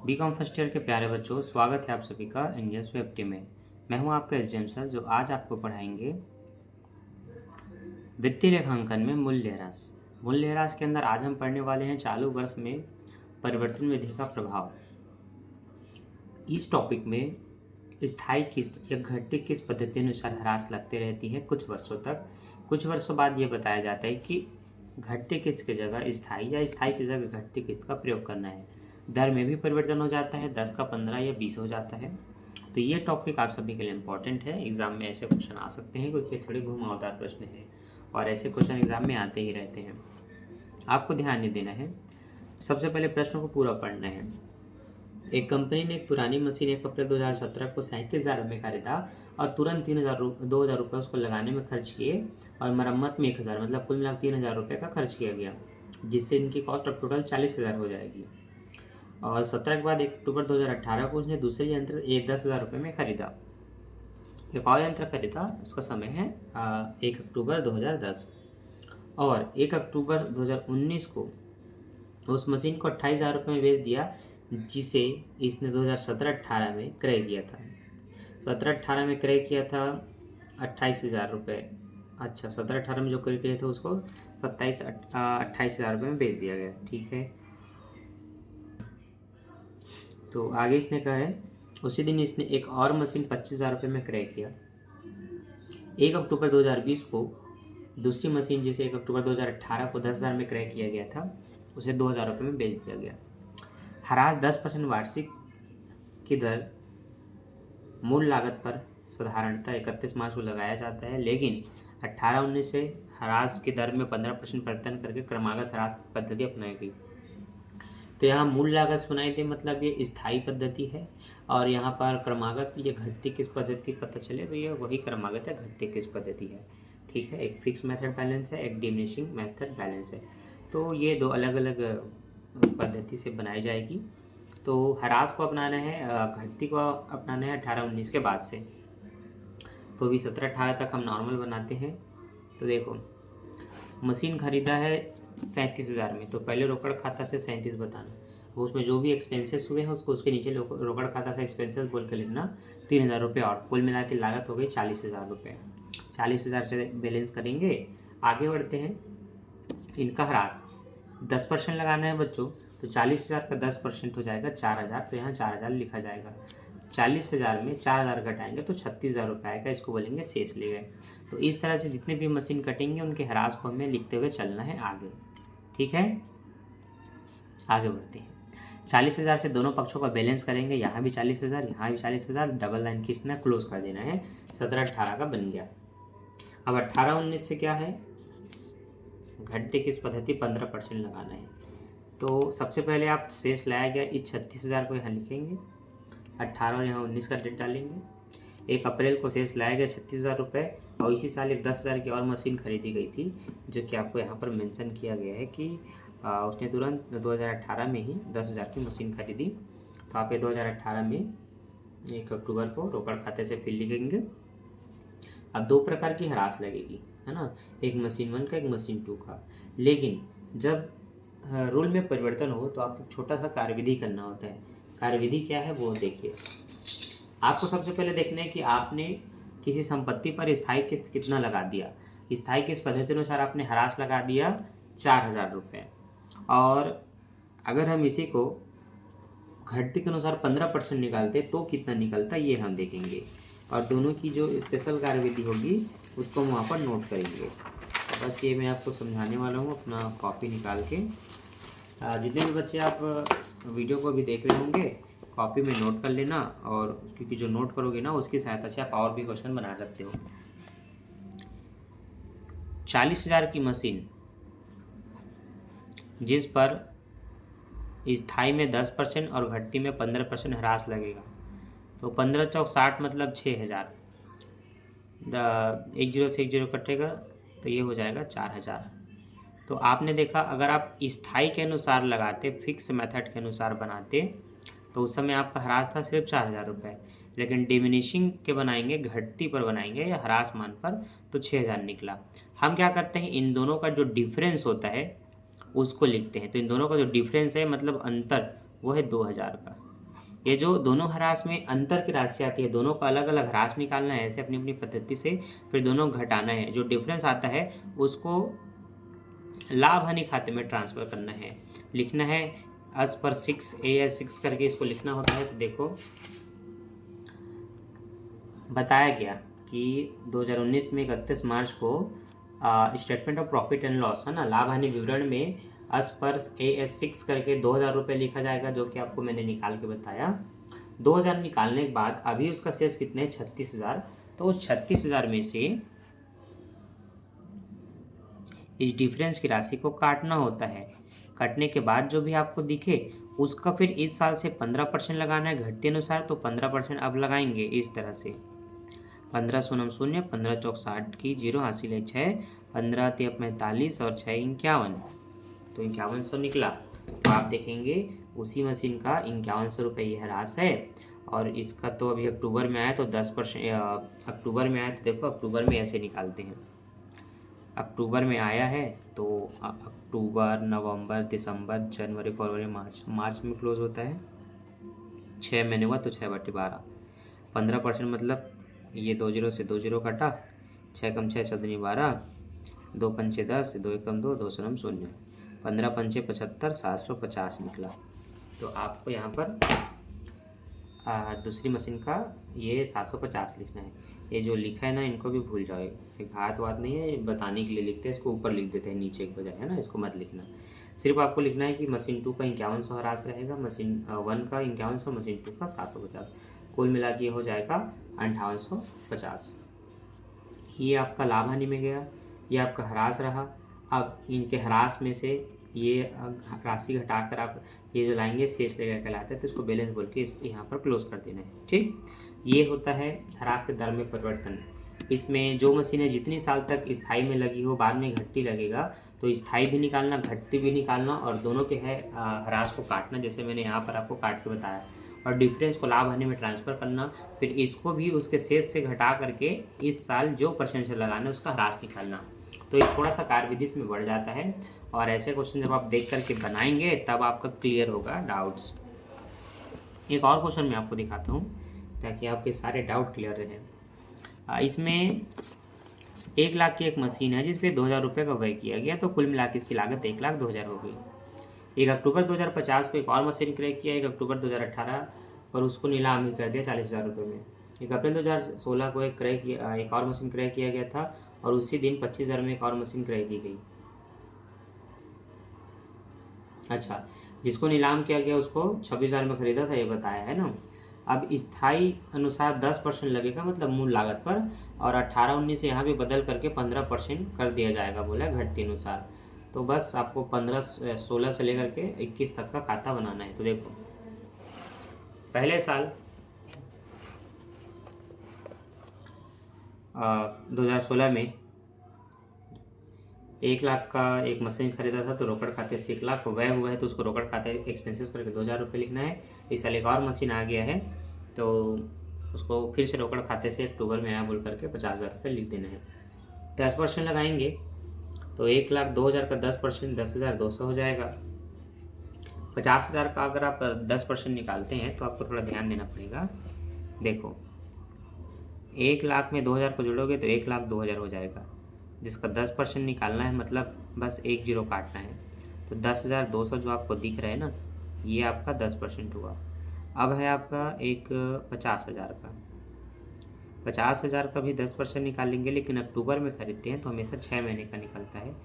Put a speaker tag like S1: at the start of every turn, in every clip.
S1: BCom first year के प्यारे बच्चों, स्वागत है आप सभी का इंडियस वेब में। मैं हूं आपका एसडीएम सर, जो आज आपको पढ़ाएंगे वित्तीय लेखांकन में मूल्यह्रास। मूल्यह्रास के अंदर आज हम पढ़ने वाले हैं चालू वर्ष में परिवर्तन विधि का प्रभाव। इस टॉपिक में स्थायी किस्त या घटती किस्त पद्धति अनुसार ह्रास लगते रहती है कुछ वर्षों तक। कुछ वर्षों बाद ये बताया जाता है कि घटती किस्त की जगह स्थायी या स्थायी की जगह घटती किस्त का प्रयोग करना है। दर में भी परिवर्तन हो जाता है, 10 का 15 या 20 हो जाता है। तो ये टॉपिक आप सभी के लिए इम्पॉर्टेंट है। एग्जाम में ऐसे क्वेश्चन आ सकते हैं क्योंकि ये थोड़े घुमावदार प्रश्न हैं और ऐसे क्वेश्चन एग्जाम में आते ही रहते हैं। आपको ध्यान नहीं देना है, सबसे पहले प्रश्नों को पूरा पढ़ना है। एक कंपनी ने एक पुरानी मशीन 1 अप्रैल 2017 को 37,000 में खरीदा और तुरंत 2,000 रुपये उसको लगाने में खर्च किए और मरम्मत में 1,000, मतलब कुल मिलाकर 3,000 रुपये का खर्च किया गया, जिससे इनकी कॉस्ट अब टोटल 40,000 हो जाएगी। और 17 के बाद 1 अक्टूबर 2018 को उसने दूसरे यंत्र 10,000 रुपये में खरीदा। एक और यंत्र खरीदा, उसका समय है 1 अक्टूबर 2010। और 1 अक्टूबर 2019 को उस मशीन को 28,000 रुपये में बेच दिया, जिसे इसने 2017-18 में क्रय किया था। 17-18 में क्रय किया था 28,000 रुपये। अच्छा, 17-18 में जो क्रय किया था उसको 28,000 रुपये में बेच दिया गया। ठीक है, तो आगे इसने कहा है उसी दिन इसने एक और मशीन 25,000 रुपये में क्रय किया। 1 अक्टूबर 2020 को दूसरी मशीन, जिसे 1 अक्टूबर 2018 को 10,000 में क्रय किया गया था, उसे 2,000 रुपये में बेच दिया गया। ह्रास 10% वार्षिक की दर मूल लागत पर साधारणतः 31 मार्च को लगाया जाता है, लेकिन 18-19 से ह्रास की दर में 15% परिवर्तन करके क्रमागत ह्रास पद्धति अपनाई गई। तो यहाँ मूल लागत सुनाई दे, मतलब ये स्थायी पद्धति है, और यहाँ पर क्रमागत ये घटती किस्त पद्धति पता चले तो ये वही क्रमागत या घटती किस्त पद्धति है। ठीक है, एक फिक्स मेथड बैलेंस है, एक डिमिनिशिंग मेथड बैलेंस है। तो ये दो अलग अलग पद्धति से बनाई जाएगी। तो ह्रास को अपनाना है, घटती को अपनाना है 18-19 के बाद से। तो अभी 17-18 तक हम नॉर्मल बनाते हैं। तो देखो, मशीन खरीदा है 37,000 में, तो पहले रोकड़ खाता से 37 बताना, उसमें जो भी एक्सपेंसेस हुए हैं उसको उसके नीचे रोकड़ खाता से एक्सपेंसेस बोल के लिखना 3,000 रुपये, और कुल मिला के लागत हो गई 40,000 रुपये। 40,000 से बैलेंस करेंगे, आगे बढ़ते हैं। इनका ह्रास 10% लगाना है बच्चों, तो 40,000 का 10% हो जाएगा 4,000, तो यहाँ 4,000 लिखा जाएगा। 40,000 में 4,000 घटाएंगे तो 36,000 रुपये आएगा, इसको बोलेंगे शेष ले गए। तो इस तरह से जितने भी मशीन कटेंगे उनके ह्रास को हमें लिखते हुए चलना है आगे। ठीक है, आगे बढ़ते हैं। 40,000 से दोनों पक्षों का बैलेंस करेंगे, यहाँ भी 40,000, यहाँ भी 40,000, डबल लाइन खींचना, क्लोज कर देना है। 17-18 का बन गया। अब 18-19 से क्या है, घटती किस्त पद्धति 15% लगाना है। तो सबसे पहले आप शेष लाया गया इस 36,000 को यहाँ लिखेंगे, 18 और यहाँ 19 का डेट डालेंगे। 1 अप्रैल को शेष लाया गया 36,000 रुपये, और इसी साल एक 10,000 की और मशीन खरीदी गई थी, जो कि आपको यहाँ पर मेंशन किया गया है कि उसने तुरंत 2018 में ही 10,000 की मशीन खरीदी। तो आप ये 2018 में 1 अक्टूबर को रोकड़ खाते से फिर लिखेंगे। अब 2 प्रकार की ह्रास लगेगी, है ना, एक मशीन 1 का, एक मशीन 2 का। लेकिन जब रूल में परिवर्तन हो तो आपको छोटा सा कार्यविधि करना होता है। कार्यविधि क्या है वो देखिए। आपको सबसे पहले देखना है कि आपने किसी संपत्ति पर स्थायी किस्त कितना लगा दिया। स्थायी किस्त पद्धति अनुसार आपने ह्रास लगा दिया 4,000 रुपये, और अगर हम इसी को घटती के अनुसार 15% निकालते तो कितना निकलता ये हम देखेंगे, और दोनों की जो स्पेशल कार्यविधि होगी उसको हम वहाँ पर नोट करेंगे। बस ये मैं आपको समझाने वाला हूँ, अपना कॉपी निकाल के। जितने भी बच्चे आप वीडियो को भी देख रहे होंगे, कॉपी में नोट कर लेना, और क्योंकि जो नोट करोगे ना उसकी सहायता से आप और भी क्वेश्चन बना सकते हो। 40,000 की मशीन जिस पर स्थायी में 10% और घटती में 15% ह्रास लगेगा, तो 15 चौक 60, मतलब 6,000। 1 0 से 1 0 कटेगा तो ये हो जाएगा 4,000। तो आपने देखा, अगर आप स्थायी के अनुसार लगाते, फिक्स मेथड के अनुसार बनाते, तो उस समय आपका ह्रास था सिर्फ 4,000 रुपये, लेकिन डिमिनिशिंग के बनाएंगे, घटती पर बनाएंगे या ह्रास मान पर, तो 6,000 निकला। हम क्या करते हैं, इन दोनों का जो डिफरेंस होता है उसको लिखते हैं। तो इन दोनों का जो डिफरेंस है मतलब अंतर वो है 2000 का। ये जो दोनों ह्रास में अंतर की राशि आती है, दोनों का अलग अलग ह्रास निकालना है ऐसे अपनी अपनी पद्धति से, फिर दोनों घटाना है। जो डिफरेंस आता है उसको लाभ हानि खाते में ट्रांसफ़र करना है, लिखना है एज पर 6 करके इसको लिखना होता है। तो देखो बताया गया कि 2019 में 31 मार्च को statement of profit and loss है ना, लाभ हानि विवरण में एज पर AS6 करके 2000 रुपये लिखा जाएगा, जो कि आपको मैंने निकाल के बताया। 2000 निकालने के बाद अभी उसका शेष कितने 36,000। तो उस 36,000 में से इस डिफरेंस की राशि को काटना होता है। काटने के बाद जो भी आपको दिखे उसका फिर इस साल से 15% लगाना है घटते अनुसार। तो 15% अब लगाएंगे इस तरह से, 15 शून्य शून्य, 15 चौक 60 की 0 हासिल है 6, 15 तिया 45 और 6 51। तो 5100 निकला। तो आप देखेंगे उसी मशीन का 5100 रुपये यह ह्रास है। और इसका तो अभी अक्टूबर में आया तो 10% अक्टूबर में आया, तो देखो अक्टूबर में ऐसे निकालते हैं। अक्टूबर में आया है तो अक्टूबर, नवंबर, दिसंबर, जनवरी, फरवरी, मार्च में क्लोज होता है। 6 महीने हुआ तो 6/12, 15% मतलब ये 2 0 से 2 0 कटा, 6 कम 6 14 12, 2 पंचे 10, 2 एकम 2, 2 शून्य शून्य, 15 पंचे 75, 750 निकला। तो आपको यहाँ पर दूसरी मशीन का ये 750 लिखना है। ये जो लिखा है ना इनको भी भूल जाओ, एक हाथ वात नहीं है, बताने के लिए लिखते हैं, इसको ऊपर लिख देते हैं नीचे के बजाय, है ना, इसको मत लिखना। सिर्फ आपको लिखना है कि मशीन 2 का 5100 ह्रास रहेगा, मशीन 1 का 5100, मशीन 2 का 750, कुल मिला के हो जाएगा 5850। ये आपका लाभ हानि में गया, ये आपका ह्रास रहा। अब इनके ह्रास में से ये राशि घटाकर आप ये जो लाएंगे शेष लेकर कहलाता है, तो इसको बैलेंस बोल के इस यहाँ पर क्लोज कर देना है। ठीक, ये होता है ह्रास के दर में परिवर्तन। इसमें जो मशीनें जितनी साल तक स्थायी में लगी हो बाद में घटती लगेगा, तो स्थायी भी निकालना घटती भी निकालना और दोनों के है ह्रास को काटना, जैसे मैंने यहाँ पर आपको काट के बताया, और डिफरेंस को लाभ हानि में ट्रांसफ़र करना, फिर इसको भी उसके शेष से घटा करके इस साल जो परसेंट लगाना है उसका ह्रास निकालना। तो ये थोड़ा सा कार्यविधि इसमें बढ़ जाता है, और ऐसे क्वेश्चन जब आप देख करके बनाएंगे तब आपका क्लियर होगा डाउट्स। एक और क्वेश्चन मैं आपको दिखाता हूँ ताकि आपके सारे डाउट क्लियर रहें। इसमें 1 लाख की एक मशीन है जिस पे 2000 रुपये का व्यय किया गया, तो कुल मिला के इसकी लागत 1,02,000 हो गई। 1 अक्टूबर 2050 को एक और मशीन क्रय किया, 1 अक्टूबर 2018 और उसको नीलाम ही कर दिया 40,000 रुपये में। 1 अप्रैल 2016 को एक और मशीन क्रय किया गया था और उसी दिन 25,000 में एक और मशीन क्रय की गई। अच्छा, जिसको नीलाम किया गया उसको 26,000 में खरीदा था, ये बताया है ना। अब स्थायी अनुसार 10% लगेगा मतलब मूल लागत पर, और 18-19 यहाँ भी बदल करके 15% कर दिया जाएगा बोला घटती अनुसार। तो बस आपको 16 से लेकर के 21 तक का खाता बनाना है। तो देखो पहले साल 2016 में 1 लाख का एक मशीन खरीदा था, तो रोकड़ खाते से 1 लाख व्यय हुआ है, तो उसको रोकड़ खाते एक्सपेंसेस करके 2,000 रुपये लिखना है। इस साल एक और मशीन आ गया है तो उसको फिर से रोकड़ खाते से अक्टूबर में आया बोल करके 50,000 रुपये लिख देना है। 10% लगाएंगे तो 1,02,000 का 10% 10,200 हो जाएगा। 50,000 का अगर आप 10% निकालते हैं तो आपको थोड़ा ध्यान देना पड़ेगा। देखो 1 लाख में 2,000 को जोड़ोगे तो 1,02,000 हो जाएगा, जिसका 10% निकालना है मतलब बस 1 0 काटना है। तो 10,200 जो आपको दिख रहा है ना, ये आपका 10% हुआ। अब है आपका एक 50,000 का, 50,000 का भी 10% निकालेंगे, लेकिन अक्टूबर में खरीदते हैं तो हमेशा 6 महीने का निकलता है।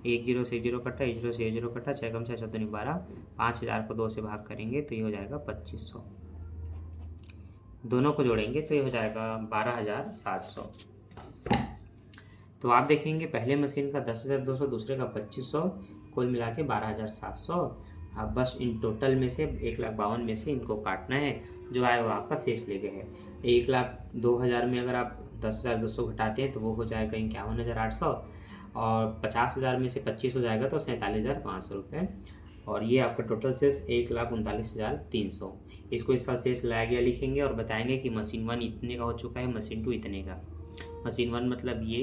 S1: 1 0 से 1 0 कटा, 1 0 से 1 0 कटा, 6 कम 6 14 12, 5,000 को 2 से भाग करेंगे तो ये हो जाएगा 2500। दोनों को जोड़ेंगे तो ये हो जाएगा 12,700। तो आप देखेंगे पहले मशीन का 10,200, दूसरे का 2500, कुल मिला के 12,700। अब बस इन टोटल में से 1,52,000 में से इनको काटना है, जो आए वो आपका शेष ले गए हैं। 1,02,000 में अगर आप 10,200 घटाते हैं तो वो हो जाएगा 51,800, और 50,000 में से 25 हो जाएगा तो 47,500 रुपये, और ये आपका टोटल शेष 1,39,300। इसको इस साल शेष लाया गया लिखेंगे और बताएंगे कि मशीन 1 इतने का हो चुका है, मशीन 2 इतने का। मशीन 1 मतलब ये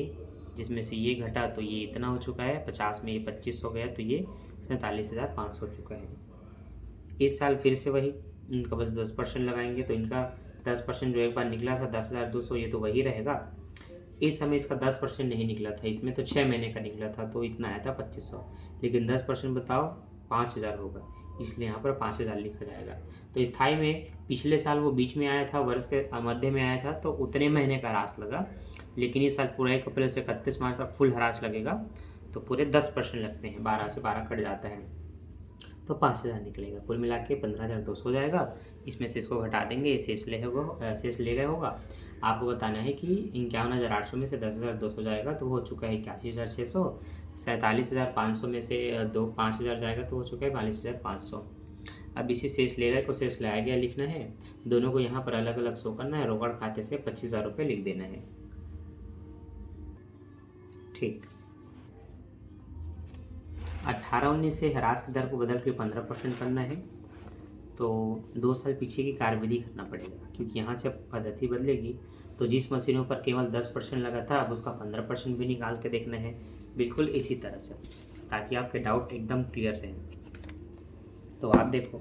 S1: जिसमें से ये घटा तो ये इतना हो चुका है, 50 में ये 25 हो गया तो ये 47,500 हो चुका है। इस साल फिर से वही इनका बस 10% लगाएंगे तो इनका 10% जो एक बार निकला था 10,200, ये तो वही रहेगा। इस समय इसका 10% नहीं निकला था, इसमें तो 6 महीने का निकला था तो इतना आया था 2500, लेकिन 10% बताओ 5,000 होगा, इसलिए यहाँ पर 5,000 लिखा जाएगा। तो स्थाई में पिछले साल वो बीच में आया था, वर्ष के मध्य में आया था तो उतने महीने का ह्रास लगा, लेकिन इस साल पूरा 1 अप्रैल से 31 मार्च तक फुल ह्रास लगेगा तो पूरे 10% लगते हैं, 12 से 12 कट जाता है तो 5,000 निकलेगा। कुल मिला के 15,200 हो जाएगा। इसमें से इसको घटा देंगे, शेष ले गए होगा। आपको बताना है कि 51,800 में से 10,200 जाएगा तो वो हो चुका है 81,600। 47,500 में से 5,000 जाएगा तो हो चुका है 42,500। अब इसी शेष ले गए को शेष लाया गया लिखना है, दोनों को यहाँ पर अलग अलग शो करना है, रोकड़ खाते से 25,000 रुपये लिख देना है। ठीक, 18-19 से ह्रास की दर को बदल के 15% करना है तो 2 साल पीछे की कार्यविधि करना पड़ेगा, क्योंकि यहाँ से अब पद्धति बदलेगी। तो जिस मशीनों पर केवल 10% लगा था अब उसका 15% भी निकाल के देखना है, बिल्कुल इसी तरह से, ताकि आपके डाउट एकदम क्लियर रहे। तो आप देखो,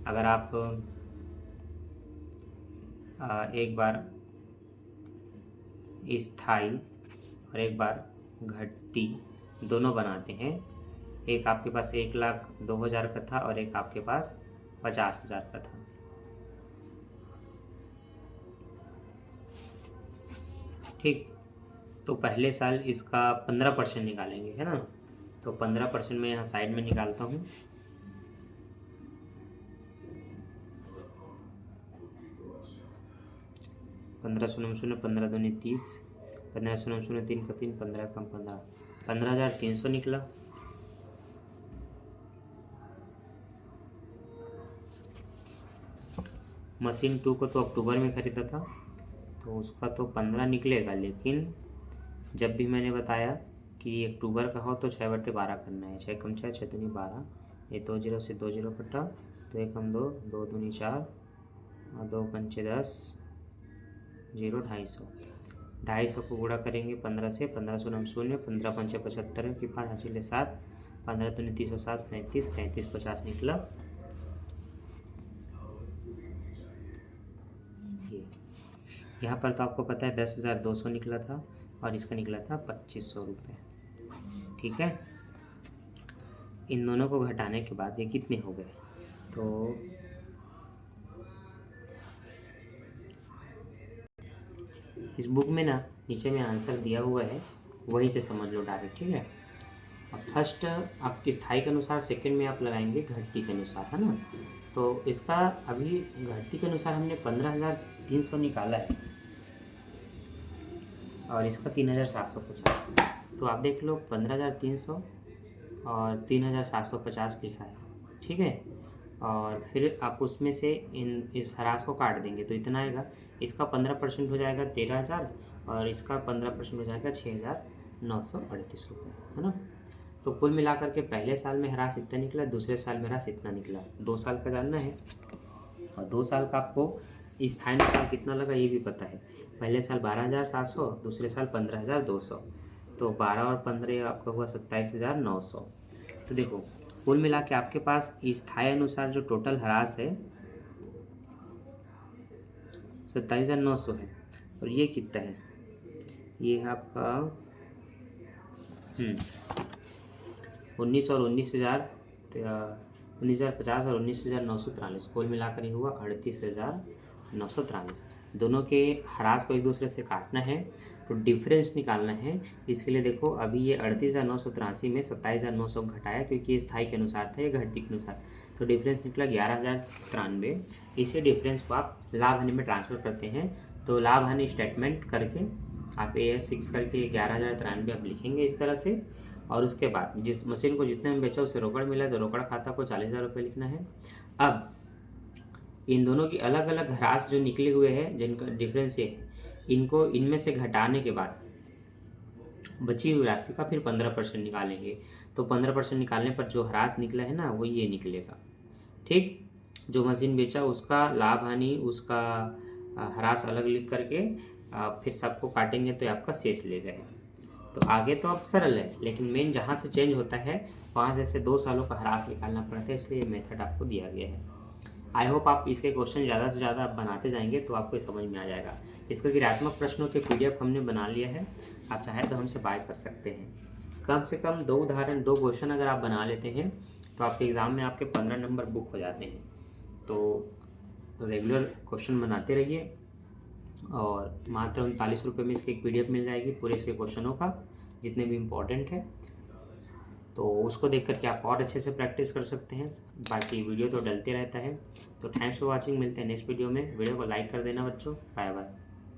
S1: अगर आप एक बार स्थाई और एक बार घटती दोनों बनाते हैं, एक आपके पास 1,02,000 का था और एक आपके पास 50,000 का था। ठीक, तो पहले साल इसका 15% निकालेंगे, है ना। तो 15% मैं यहाँ साइड में निकालता हूँ। पंद्रह शून्य शून्य 15 दूनी 30, 15 शून्य शून्य 3 का 3, 15 कम 15, 15,300 निकला। मशीन 2 को तो अक्टूबर में ख़रीदा था तो उसका तो 15 निकलेगा, लेकिन जब भी मैंने बताया कि अक्टूबर का हो तो 6/12 करना है। 6 कम 6, 6 दूनी 12, ये 2 0 से 2 0 कटा तो 1 कम 2, 2 दूनी 4 और 2 पंचे 10, 0 250 को गुणा करेंगे 15 से, 15 शून्य शून्य, 15 पंचे 75 की 5 हासिल 7, 15 दूनी 307, 37, 37 50 निकला। ये यहाँ पर तो आपको पता है 10,200 निकला था और इसका निकला था 2,500 रुपये। ठीक है, इन दोनों को घटाने के बाद ये कितने हो गए, तो इस बुक में ना नीचे में आंसर दिया हुआ है, वहीं से समझ लो डायरेक्ट। ठीक है, अब फर्स्ट आपके स्थाई के अनुसार, सेकंड में आप लगाएंगे घटती के अनुसार, है ना। तो इसका अभी घटती के अनुसार हमने 15,300 निकाला है और इसका 3,750। तो आप देख लो 15,300 और 3,750 लिखा है। ठीक है, और फिर आप उसमें से इस ह्रास को काट देंगे तो इतना आएगा। इसका 15% हो जाएगा 13,000 और इसका 15% हो जाएगा 6,938 रुपये, है ना। तो कुल मिलाकर के पहले साल में ह्रास इतना निकला, दूसरे साल में ह्रास इतना निकला। 2 साल का जानना है और 2 साल का आपको स्थाई अनुसार कितना लगा ये भी पता है। पहले साल 12,700, दूसरे साल 15,200, तो 12 और 15 आपका हुआ 27,900। तो देखो कुल मिला के आपके पास स्थाई अनुसार जो टोटल ह्रास है 27,900 है, और ये कितना है, ये है आपका 19 और 19,000, 19,050 और 19,943, कुल मिलाकर ये हुआ 38,943। दोनों के ह्रास को एक दूसरे से काटना है तो डिफरेंस निकालना है। इसके लिए देखो अभी ये 38,983 में 27,900 घटाया, क्योंकि ये स्थाई के अनुसार था, ये घटती के अनुसार, तो डिफरेंस निकला 11,093। इसी डिफरेंस को आप लाभ हानि में ट्रांसफ़र करते हैं तो लाभ हानि स्टेटमेंट करके आप AS6 करके 11,093 आप लिखेंगे इस तरह से। और उसके बाद जिस मशीन को जितने में बेचा उसे रोकड़ मिला तो रोकड़ खाता को 40,000 रुपये लिखना है। अब इन दोनों की अलग अलग ह्रास जो निकले हुए हैं, जिनका डिफरेंस ये है, इनको इनमें से घटाने के बाद बची हुई राशि का फिर 15% निकालेंगे। तो 15% निकालने पर जो ह्रास निकला है ना वो ये निकलेगा। ठीक, जो मशीन बेचा उसका लाभ हानि, उसका ह्रास अलग लिख करके फिर सबको काटेंगे तो आपका शेष ले गए। तो आगे तो अब सरल है, लेकिन मेन जहाँ से चेंज होता है वहाँ से ऐसे 2 सालों का ह्रास निकालना पड़ता है, इसलिए ये मेथड आपको दिया गया है। आई होप आप इसके क्वेश्चन ज़्यादा से ज़्यादा आप बनाते जाएंगे तो आपको समझ में आ जाएगा। इसका क्रियात्मक प्रश्नों के PDF हमने बना लिया है, आप चाहे तो हमसे बाय कर सकते हैं। कम से कम 2 उदाहरण 2 क्वेश्चन अगर आप बना लेते हैं तो आपके एग्ज़ाम में आपके 15 नंबर बुक हो जाते हैं। तो रेगुलर क्वेश्चन बनाते रहिए और मात्र 39 रुपये में इसकी एक PDF मिल जाएगी पूरे इसके क्वेश्चनों का, जितने भी इम्पोर्टेंट है। तो उसको देख कर के आप और अच्छे से प्रैक्टिस कर सकते हैं। बाकी वीडियो तो डलते रहता है। तो थैंक्स फॉर वॉचिंग, मिलते हैं नेक्स्ट वीडियो में। वीडियो को लाइक कर देना बच्चों। Bye bye.